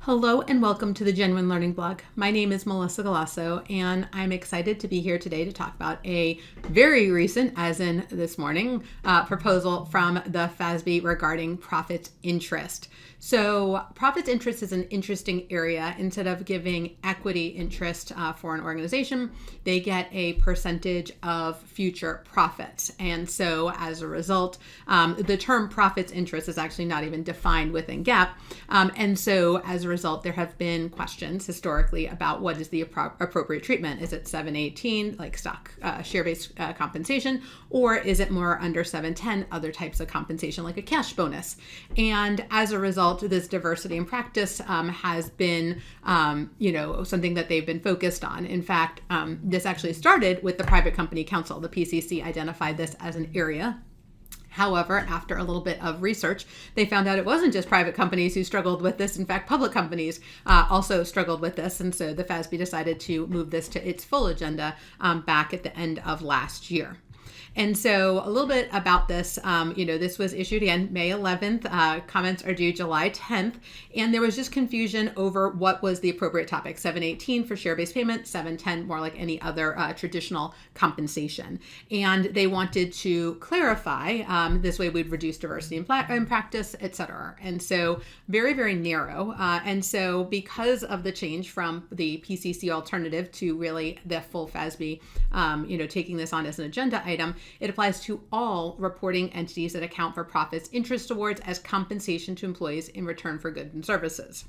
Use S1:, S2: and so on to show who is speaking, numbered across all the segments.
S1: Hello and welcome to the Genuine Learning Blog. My name is Melissa Galasso and I'm excited to be here today to talk about a very recent, as in this morning, proposal from the FASB regarding profit interest. So profit interest is an interesting area. Instead of giving equity interest for an organization, they get a percentage of future profits. And so as a result, the term profits interest is actually not even defined within GAAP. And so as a result, there have been questions historically about what is the appropriate treatment. Is it 718, like stock share-based compensation, or is it more under 710, other types of compensation like a cash bonus? And as a result, this diversity in practice has been, something that they've been focused on. In fact, this actually started with the Private Company Council. The PCC identified this as an area. However, after a little bit of research, they found out it wasn't just private companies who struggled with this. In fact, public companies also struggled with this. And so the FASB decided to move this to its full agenda back at the end of last year. And so a little bit about this, this was issued again May 11th. Comments are due July 10th. And there was just confusion over what was the appropriate topic. 718 for share-based payment, 710 more like any other traditional compensation. And they wanted to clarify, this way we'd reduce diversity in practice, et cetera. And so very, very narrow. And so because of the change from the PCC alternative to really the full FASB, taking this on as an agenda item, it applies to all reporting entities that account for profits interest awards as compensation to employees in return for goods and services.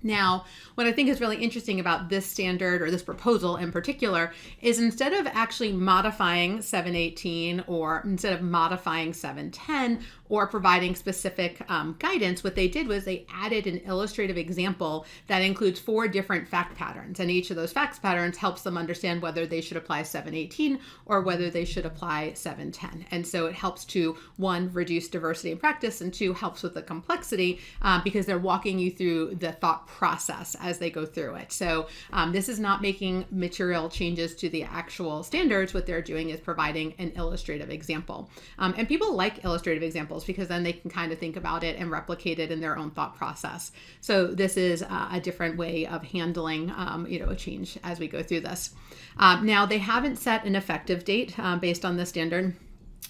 S1: Now, what I think is really interesting about this standard or this proposal in particular is instead of actually modifying 718 or instead of modifying 710 or providing specific guidance, what they did was they added an illustrative example that includes 4 different fact patterns. And each of those fact patterns helps them understand whether they should apply 718 or whether they should apply 710. And so it helps to, 1, reduce diversity in practice, and 2, helps with the complexity because they're walking you through the thought process as they go through it. So this is not making material changes to the actual standards. What they're doing is providing an illustrative example. And people like illustrative examples because then they can kind of think about it and replicate it in their own thought process. So this is a different way of handling, a change as we go through this. Now, they haven't set an effective date based on the standard.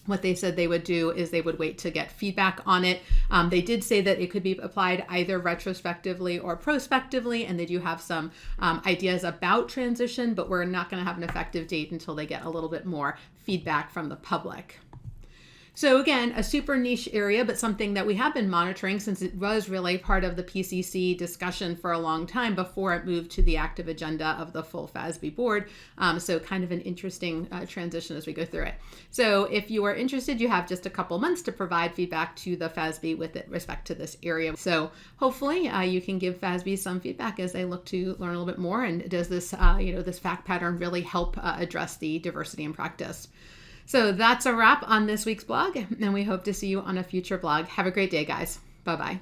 S1: What they said they would do is they would wait to get feedback on it. They did say that it could be applied either retrospectively or prospectively, and they do have some ideas about transition, but we're not going to have an effective date until they get a little bit more feedback from the public. So again, a super niche area, but something that we have been monitoring since it was really part of the PCC discussion for a long time before it moved to the active agenda of the full FASB board. So kind of an interesting transition as we go through it. So if you are interested, you have just a couple months to provide feedback to the FASB with respect to this area. So hopefully you can give FASB some feedback as they look to learn a little bit more. And does this, this fact pattern really help address the diversity in practice? So that's a wrap on this week's blog, and we hope to see you on a future blog. Have a great day, guys. Bye-bye.